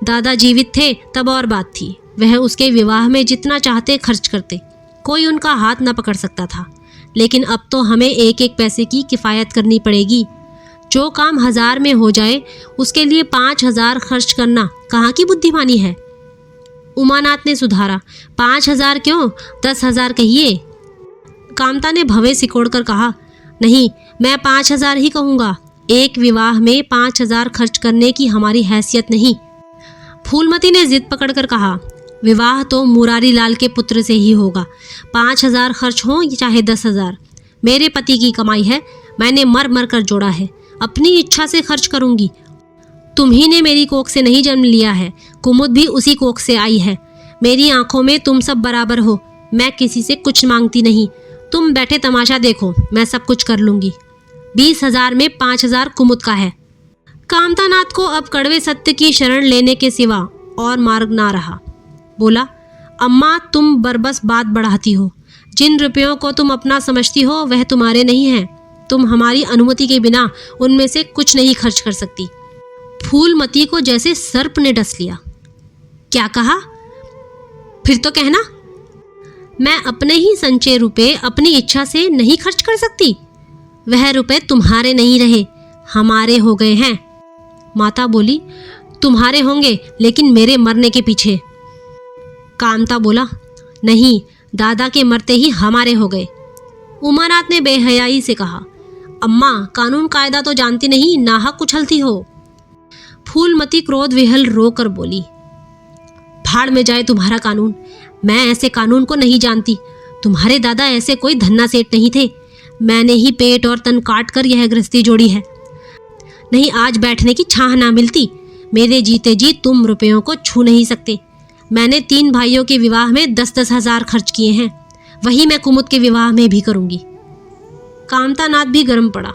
दादा जीवित थे तब और बात थी, वह उसके विवाह में जितना चाहते खर्च करते, कोई उनका हाथ न पकड़ सकता था। लेकिन अब तो हमें एक एक पैसे की किफ़ायत करनी पड़ेगी। जो काम 1000 में हो जाए उसके लिए 5,000 खर्च करना कहाँ की बुद्धिमानी है। उमानाथ ने सुधारा, 5,000 क्यों, 10,000 कहिए। कामता ने भवें सिकोड़कर कहा, नहीं, मैं 5,000 ही कहूँगा। एक विवाह में 5,000 खर्च करने की हमारी हैसियत नहीं। फूलमती ने जिद पकड़कर कहा, विवाह तो मुरारी लाल के पुत्र से ही होगा। 5,000 खर्च हो चाहे 10,000, मेरे पति की कमाई है, मैंने मर मर कर जोड़ा है, अपनी इच्छा से खर्च करूंगी। तुम्ही ने मेरी कोख से नहीं जन्म लिया है, कुमुद भी उसी कोख से आई है। मेरी आंखों में तुम सब बराबर हो, मैं किसी से कुछ मांगती नहीं। तुम बैठे तमाशा देखो, मैं सब कुछ कर लूंगी। 20,000 में 5,000 कुमुद का है। कामतानाथ को अब कड़वे सत्य की शरण लेने के सिवा और मार्ग ना रहा। बोला, अम्मा तुम बरबस बात बढ़ाती हो। जिन रुपयों को तुम अपना समझती हो वह तुम्हारे नहीं हैं। तुम हमारी अनुमति के बिना उनमें से कुछ नहीं खर्च कर सकती। फूलमती को जैसे सर्प ने डस लिया। क्या कहा? फिर तो कहना। मैं अपने ही संचय रुपए अपनी इच्छा से नहीं खर्च कर सकती। वह रुपए तुम्हारे नहीं रहे, हमारे हो गए हैं। माता बोली, तुम्हारे होंगे लेकिन मेरे मरने के पीछे। कामता बोला, नहीं, दादा के मरते ही हमारे हो गए। उमानाथ ने बेहयाई से कहा, अम्मा कानून कायदा तो जानती नहीं, नाहक उछलती हो। फूलमती क्रोध विहल रोकर बोली, भाड़ में जाए तुम्हारा कानून, मैं ऐसे कानून को नहीं जानती। तुम्हारे दादा ऐसे कोई धन्ना सेठ नहीं थे। मैंने ही पेट और तन काट कर यह गृहस्थी जोड़ी है। नहीं, आज बैठने की छाह ना मिलती। मेरे जीते जी तुम रुपयों को छू नहीं सकते। मैंने 3 भाइयों के विवाह में 10-10 हजार खर्च किए हैं, वही मैं कुमुद के विवाह में भी करूंगी। कामतानाथ भी गर्म पड़ा।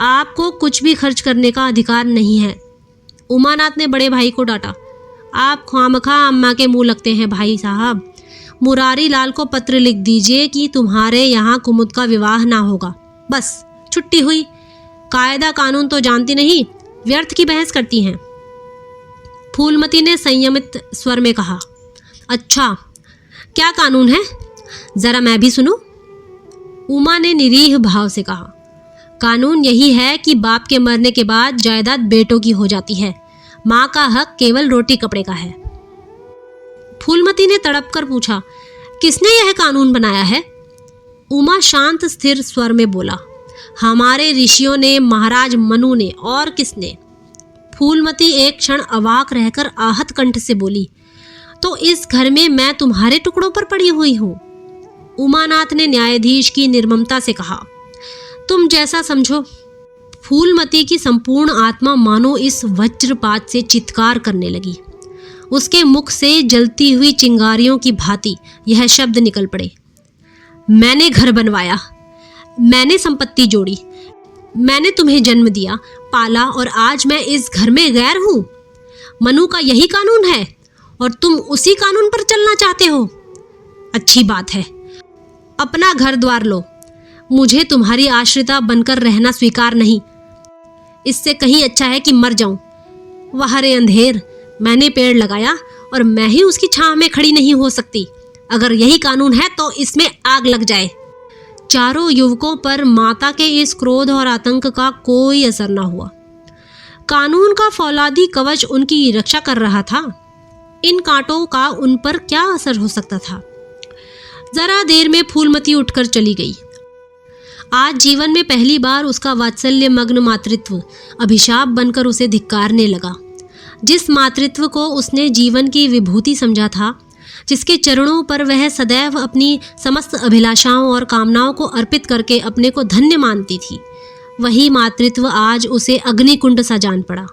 आपको कुछ भी खर्च करने का अधिकार नहीं है। उमानाथ ने बड़े भाई को डांटा, आप ख्वामखा अम्मा के मुंह लगते हैं भाई साहब। मुरारी लाल को पत्र लिख दीजिए कि तुम्हारे यहाँ कुमुद का विवाह ना होगा, बस छुट्टी हुई। कायदा कानून तो जानती नहीं, व्यर्थ की बहस करती हैं। फूलमती ने संयमित स्वर में कहा, अच्छा क्या कानून है, जरा मैं भी सुनूं। उमा ने निरीह भाव से कहा, कानून यही है कि बाप के मरने के बाद जायदाद बेटों की हो जाती है, माँ का हक केवल रोटी कपड़े का है। फूलमती ने तड़प कर पूछा, किसने यह कानून बनाया है? उमा शांत स्थिर स्वर में बोला, हमारे ऋषियों ने, महाराज मनु ने, और किसने? फूलमती एक क्षण अवाक रहकर आहत कंठ से बोली, तो इस घर में मैं तुम्हारे टुकड़ों पर पड़ी हुई हूँ। उमानाथ ने न्यायाधीश की निर्ममता से कहा, तुम जैसा समझो। फूलमती की संपूर्ण आत्मा मानो इस वज्रपात से चित्कार करने लगी। उसके मुख से जलती हुई चिंगारियों की भांति यह शब्द निकल पड़े, मैंने घर बनवाया, मैंने संपत्ति जोड़ी, मैंने तुम्हें जन्म दिया, पाला, और आज मैं इस घर में गैर हूं। मनु का यही कानून है और तुम उसी कानून पर चलना चाहते हो। अच्छी बात है, अपना घर द्वार लो। मुझे तुम्हारी आश्रिता बनकर रहना स्वीकार नहीं। इससे कहीं अच्छा है कि मर जाऊं। वह रे अंधेर, मैंने पेड़ लगाया और मैं ही उसकी छांव में खड़ी नहीं हो सकती। अगर यही कानून है तो इसमें आग लग जाए। चारों युवकों पर माता के इस क्रोध और आतंक का कोई असर न हुआ। कानून का फौलादी कवच उनकी रक्षा कर रहा था। इन कांटों का उन पर क्या असर हो सकता था? जरा देर में फूलमती उठकर चली गई। आज जीवन में पहली बार उसका वात्सल्य मग्न मातृत्व अभिशाप बनकर उसे धिक्कारने लगा। जिस मातृत्व को उसने जीवन की विभूति समझा था, जिसके चरणों पर वह सदैव अपनी समस्त अभिलाषाओं और कामनाओं को अर्पित करके अपने को धन्य मानती थी, वही मातृत्व आज उसे अग्निकुंड सा जान पड़ा,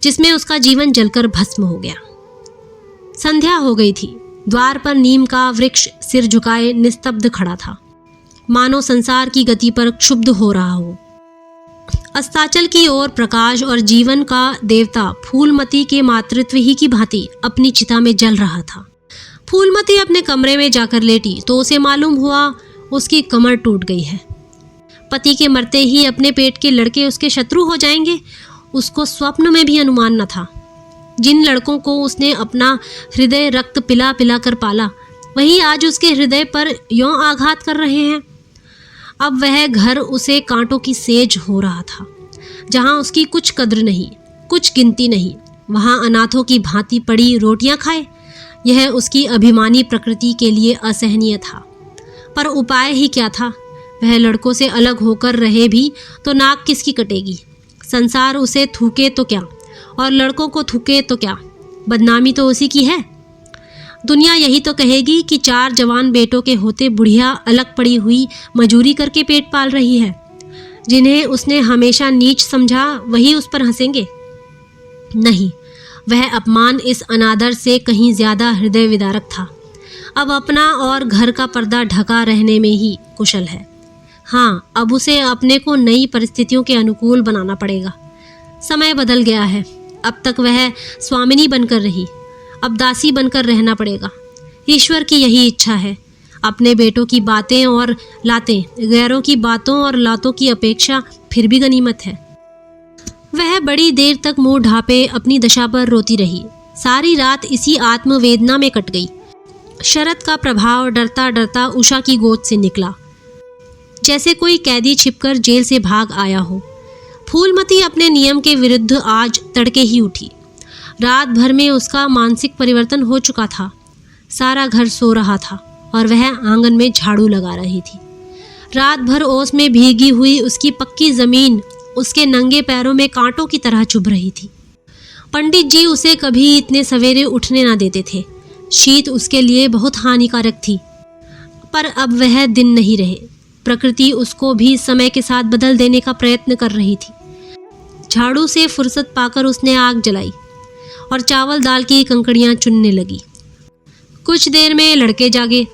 जिसमें उसका जीवन जलकर भस्म हो गया। संध्या हो गई थी। द्वार पर नीम का वृक्ष सिर झुकाए निस्तब्ध खड़ा था, मानो संसार की गति पर क्षुब्ध हो रहा हो। अस्ताचल की ओर प्रकाश और जीवन का देवता फूलमती के मातृत्व ही की भांति अपनी चिता में जल रहा था। फूलमती अपने कमरे में जाकर लेटी तो उसे मालूम हुआ उसकी कमर टूट गई है। पति के मरते ही अपने पेट के लड़के उसके शत्रु हो जाएंगे, उसको स्वप्न में भी अनुमान न था। जिन लड़कों को उसने अपना हृदय रक्त पिला पिला कर पाला, वही आज उसके हृदय पर यों आघात कर रहे हैं। अब वह घर उसे कांटों की सेज हो रहा था। जहाँ उसकी कुछ कद्र नहीं, कुछ गिनती नहीं, वहाँ अनाथों की भांति पड़ी रोटियां खाए। यह उसकी अभिमानी प्रकृति के लिए असहनीय था, पर उपाय ही क्या था? वह लड़कों से अलग होकर रहे भी तो नाक किसकी कटेगी। संसार उसे थूके तो क्या और लड़कों को थूके तो क्या, बदनामी तो उसी की है। दुनिया यही तो कहेगी कि 4 जवान बेटों के होते बुढ़िया अलग पड़ी हुई मजूरी करके पेट पाल रही है। जिन्हें उसने हमेशा नीच समझा वही उस पर हंसेंगे। नहीं, वह अपमान इस अनादर से कहीं ज्यादा हृदय विदारक था। अब अपना और घर का पर्दा ढका रहने में ही कुशल है। हाँ, अब उसे अपने को नई परिस्थितियों के अनुकूल बनाना पड़ेगा। समय बदल गया है। अब तक वह स्वामिनी बनकर रही, अब दासी बनकर रहना पड़ेगा। ईश्वर की यही इच्छा है। अपने बेटों की बातें और लातें गैरों की बातों और लातों की अपेक्षा फिर भी गनीमत है। वह बड़ी देर तक मुंह ढांपे अपनी दशा पर रोती रही। सारी रात इसी आत्मवेदना में कट गई। शरद का प्रभाव डरता डरता उषा की गोद से निकला, जैसे कोई कैदी छिपकर जेल से भाग आया हो। फूलमती अपने नियम के विरुद्ध आज तड़के ही उठी। रात भर में उसका मानसिक परिवर्तन हो चुका था। सारा घर सो रहा था और वह आंगन में झाड़ू लगा रही थी। रात भर ओस में भीगी हुई उसकी पक्की जमीन उसके नंगे पैरों में कांटों की तरह चुभ रही थी। पंडित जी उसे कभी इतने सवेरे उठने ना देते थे। शीत उसके लिए बहुत हानिकारक थी। पर अब वह दिन नहीं रहे। प्रकृति उसको भी समय के साथ बदल देने का प्रयत्न कर रही थी। झाड़ू से फुर्सत पाकर उसने आग जलाई और चावल दाल की कंकड़ियां चुनने लगी। कुछ देर में लड़के जागे,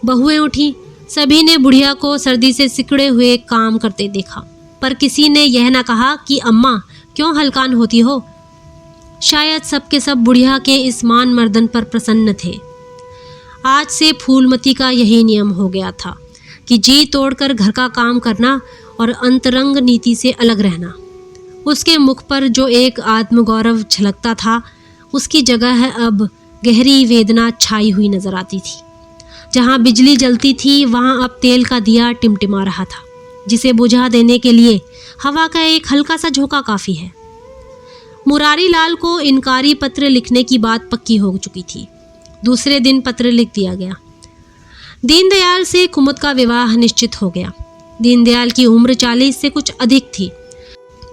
बहुएं उठी। सभी ने बुढ़िया को सर्दी से सिकुड़े हुए काम करते देखा, पर किसी ने यह ना कहा कि अम्मा क्यों हलकान होती हो। शायद सबके सब बुढ़िया के इस मान मर्दन पर प्रसन्न थे। आज से फूलमती का यही नियम हो गया था कि जी तोड़कर घर का काम करना और अंतरंग नीति से अलग रहना। उसके मुख पर जो एक आत्मगौरव झलकता था, उसकी जगह अब गहरी वेदना छाई हुई नजर आती थी। जहाँ बिजली जलती थी वहाँ अब तेल का दिया टिमटिमा रहा था, जिसे बुझा देने के लिए हवा का एक हल्का सा झोंका काफी है। मुरारी लाल को इनकारी पत्र लिखने की बात पक्की हो चुकी थी। दूसरे दिन पत्र लिख दिया गया। दीनदयाल से कुमुद का विवाह निश्चित हो गया। दीनदयाल की उम्र 40 से कुछ अधिक थी।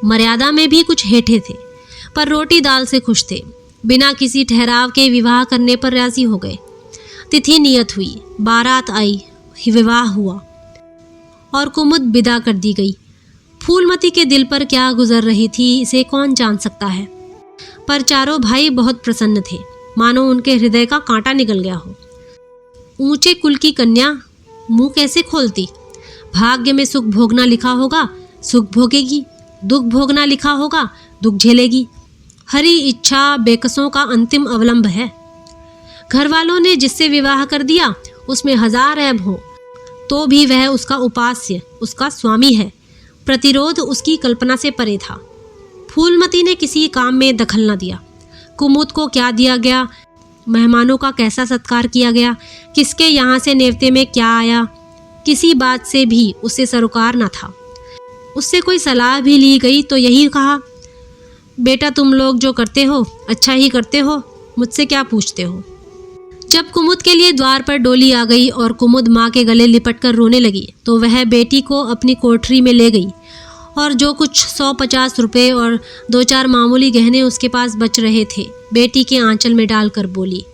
मर्यादा में भी कुछ हेठे थे, पर रोटी दाल से खुश थे। बिना किसी ठहराव के विवाह करने पर राजी हो गए। तिथि नियत हुई, बारात आई, विवाह हुआ और कुमुद विदा कर दी गई। फूलमती के दिल पर क्या गुजर रही थी इसे कौन जान सकता है, पर चारों भाई बहुत प्रसन्न थे, मानो उनके हृदय का कांटा निकल गया हो। ऊंचे कुल की कन्या मुंह कैसे खोलती। भाग्य में सुख भोगना लिखा होगा, सुख भोगेगी। दुख भोगना लिखा होगा, दुख झेलेगी। हरी इच्छा बेकसों का अंतिम अवलंब है। घर वालों ने जिससे विवाह कर दिया उसमें 1000 ऐब हो तो भी वह उसका उपास्य, उसका स्वामी है। प्रतिरोध उसकी कल्पना से परे था। फूलमती ने किसी काम में दखल न दिया। कुमुद को क्या दिया गया, मेहमानों का कैसा सत्कार किया गया, किसके यहाँ से नेवते में क्या आया, किसी बात से भी उसे सरोकार न था। उससे कोई सलाह भी ली गई तो यही कहा, बेटा तुम लोग जो करते हो अच्छा ही करते हो, मुझसे क्या पूछते हो। जब कुमुद के लिए द्वार पर डोली आ गई और कुमुद माँ के गले लिपटकर रोने लगी तो वह बेटी को अपनी कोठरी में ले गई और जो कुछ 150 रुपये और 2-4 मामूली गहने उसके पास बच रहे थे बेटी के आंचल में डालकर बोली,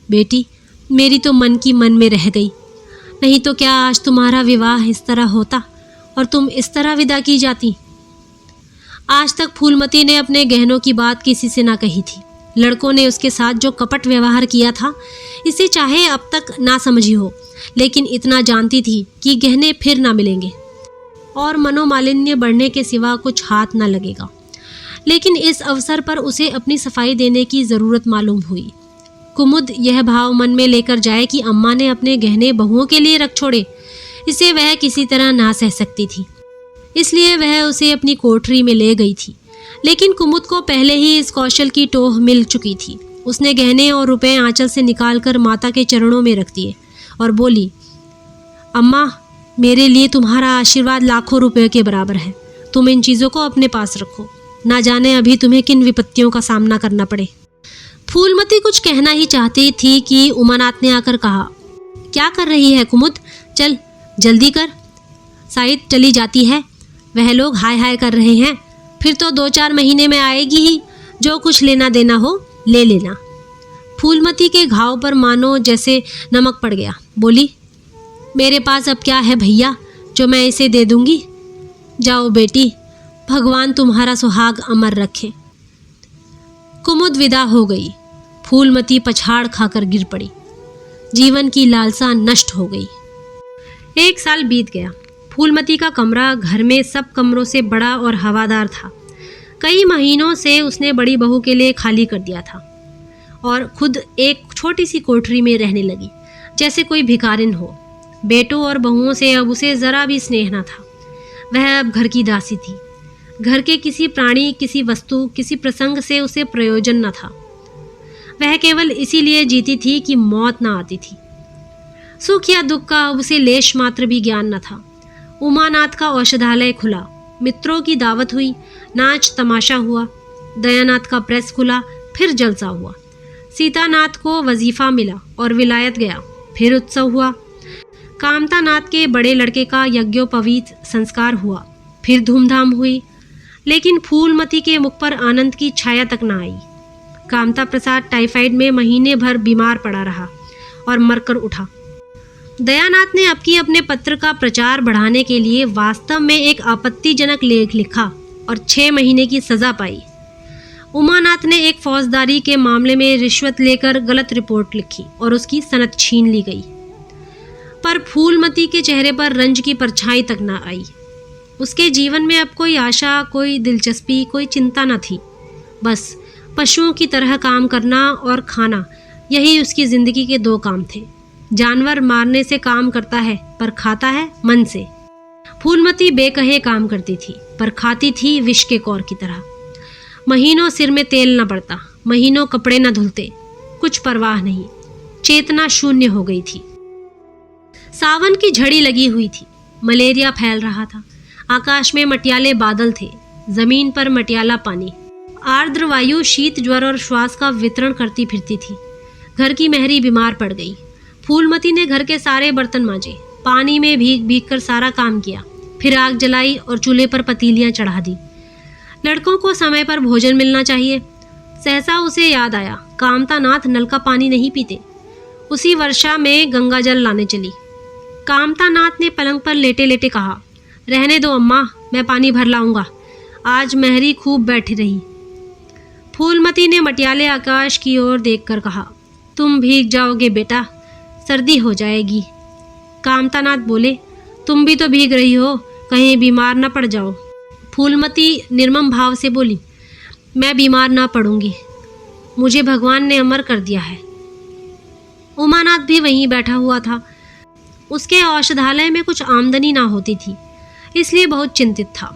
बेटी मेरी तो मन की मन में रह गई, नहीं तो क्या आज तुम्हारा विवाह इस तरह होता और तुम इस तरह विदा की जाती। आज तक फूलमती ने अपने गहनों की बात किसी से ना कही थी। लड़कों ने उसके साथ जो कपट व्यवहार किया था इसे चाहे अब तक ना समझी हो, लेकिन इतना जानती थी कि गहने फिर ना मिलेंगे और मनोमालिन्य बढ़ने के सिवा कुछ हाथ ना लगेगा। लेकिन इस अवसर पर उसे अपनी सफाई देने की ज़रूरत मालूम हुई। कुमुद यह भाव मन में लेकर जाए कि अम्मा ने अपने गहने बहुओं के लिए रख छोड़े, इसे वह किसी तरह ना सह सकती थी। इसलिए वह उसे अपनी कोठरी में ले गई थी। लेकिन कुमुद को पहले ही इस कौशल की टोह मिल चुकी थी। उसने गहने और रुपए आंचल से निकालकर माता के चरणों में रख दिए और बोली, अम्मा मेरे लिए तुम्हारा आशीर्वाद लाखों रुपयों के बराबर है। तुम इन चीज़ों को अपने पास रखो, ना जाने अभी तुम्हें किन विपत्तियों का सामना करना पड़े। फूलमती कुछ कहना ही चाहती थी कि उमानाथ ने आकर कहा, क्या कर रही है कुमुद, चल जल्दी कर। साइड चली जाती है, वह लोग हाय हाय कर रहे हैं, फिर तो 2-4 महीने में आएगी ही, जो कुछ लेना देना हो ले लेना। फूलमती के घाव पर मानो जैसे नमक पड़ गया। बोली, मेरे पास अब क्या है भैया जो मैं इसे दे दूंगी। जाओ बेटी, भगवान तुम्हारा सुहाग अमर रखे। कुमुद विदा हो गई। फूलमती पछाड़ खाकर गिर पड़ी। जीवन की लालसा नष्ट हो गई। 1 साल बीत गया। फूलमती का कमरा घर में सब कमरों से बड़ा और हवादार था। कई महीनों से उसने बड़ी बहू के लिए खाली कर दिया था और खुद एक छोटी सी कोठरी में रहने लगी, जैसे कोई भिखारिन हो। बेटों और बहुओं से अब उसे ज़रा भी स्नेह न था। वह अब घर की दासी थी। घर के किसी प्राणी, किसी वस्तु, किसी प्रसंग से उसे प्रयोजन न था। वह केवल इसीलिए जीती थी कि मौत न आती थी। सुख या दुख का अब उसे लेश मात्र भी ज्ञान न था। उमानाथ का औषधालय खुला, मित्रों की दावत हुई, नाच तमाशा हुआ। दयानाथ का प्रेस खुला, फिर जलसा हुआ। सीतानाथ को वजीफा मिला और विलायत गया, फिर उत्सव हुआ। कामतानाथ के बड़े लड़के का यज्ञोपवीत संस्कार हुआ, फिर धूमधाम हुई। लेकिन फूलमती के मुख पर आनंद की छाया तक न आई। कामता प्रसाद टाइफाइड में महीने भर बीमार पड़ा रहा और मरकर उठा। दयानाथ ने अपने पत्र का प्रचार बढ़ाने के लिए वास्तव में एक आपत्तिजनक लेख लिखा और 6 महीने की सजा पाई। उमानाथ ने एक फौजदारी के मामले में रिश्वत लेकर गलत रिपोर्ट लिखी और उसकी सनद छीन ली गई। पर फूलमती के चेहरे पर रंज की परछाई तक न आई। उसके जीवन में अब कोई आशा, कोई दिलचस्पी, कोई चिंता न थी। बस पशुओं की तरह काम करना और खाना, यही उसकी जिंदगी के 2 काम थे। जानवर मारने से काम करता है पर खाता है मन से। फूलमती बेकहे काम करती थी पर खाती थी विष के कौर की तरह। महीनों सिर में तेल न पड़ता, महीनों कपड़े न धुलते, कुछ परवाह नहीं। चेतना शून्य हो गई थी। सावन की झड़ी लगी हुई थी। मलेरिया फैल रहा था। आकाश में मटियाले बादल थे, जमीन पर मटियाला पानी। आर्द्र वायु शीत, ज्वर और श्वास का वितरण करती फिरती थी। घर की मेहरी बीमार पड़ गई। फूलमती ने घर के सारे बर्तन मांजे, पानी में भीग भीग कर सारा काम किया, फिर आग जलाई और चूल्हे पर पतीलियां चढ़ा दी। लड़कों को समय पर भोजन मिलना चाहिए। सहसा उसे याद आया, कामतानाथ नल का पानी नहीं पीते। उसी वर्षा में गंगा जल लाने चली। कामतानाथ ने पलंग पर लेटे लेटे कहा, रहने दो अम्मा, मैं पानी भर लाऊंगा। आज मेहरी खूब बैठी रही। फूलमती ने मटियाले आकाश की ओर देखकर कहा, तुम भीग जाओगे बेटा, सर्दी हो जाएगी। कामतानाथ बोले, तुम भी तो भीग रही हो, कहीं बीमार न पड़ जाओ। फूलमती निर्मम भाव से बोली, मैं बीमार ना पड़ूंगी, मुझे भगवान ने अमर कर दिया है। उमानाथ भी वहीं बैठा हुआ था। उसके औषधालय में कुछ आमदनी ना होती थी, इसलिए बहुत चिंतित था।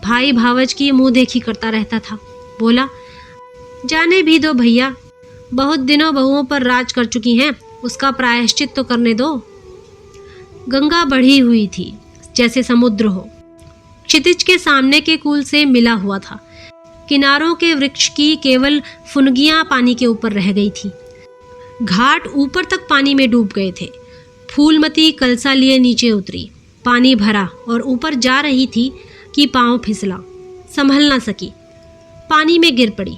भाई भावज की मुंह देखी करता रहता था। बोला, जाने भी दो भैया, बहुत दिनों बहुओं पर राज कर चुकी हैं, उसका प्रायश्चित तो करने दो। गंगा बढ़ी हुई थी जैसे समुद्र हो। क्षितिज के सामने के कूल से मिला हुआ था। किनारों के वृक्ष की केवल फुनगियां पानी के ऊपर रह गई थी। घाट ऊपर तक पानी में डूब गए थे। फूलमती कलसा लिए नीचे उतरी। पानी भरा और ऊपर जा रही थी कि पांव फिसला। संभल ना सकी, पानी में गिर पड़ी।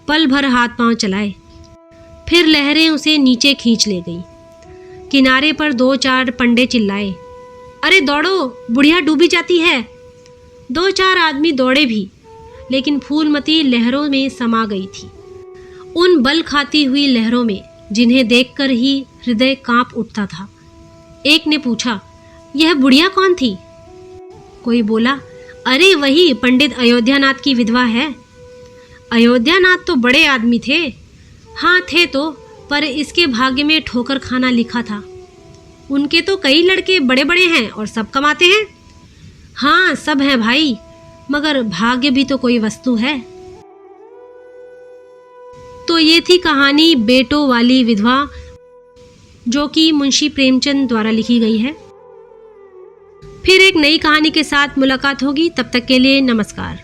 पल भर हाथ पांव चलाए, फिर लहरें उसे नीचे खींच ले गई। किनारे पर 2-4 पंडे चिल्लाए, अरे दौड़ो, बुढ़िया डूबी जाती है। 2-4 आदमी दौड़े भी, लेकिन फूलमती लहरों में समा गई थी। उन बल खाती हुई लहरों में जिन्हें देखकर ही हृदय कांप उठता था। एक ने पूछा, यह बुढ़िया कौन थी? कोई बोला, अरे वही पंडित अयोध्यानाथ की विधवा है। अयोध्यानाथ तो बड़े आदमी थे। हाँ थे तो, पर इसके भाग्य में ठोकर खाना लिखा था। उनके तो कई लड़के बड़े बड़े हैं और सब कमाते हैं। हाँ सब हैं भाई, मगर भाग्य भी तो कोई वस्तु है। तो ये थी कहानी बेटों वाली विधवा, जो कि मुंशी प्रेमचंद द्वारा लिखी गई है। फिर एक नई कहानी के साथ मुलाकात होगी। तब तक के लिए नमस्कार।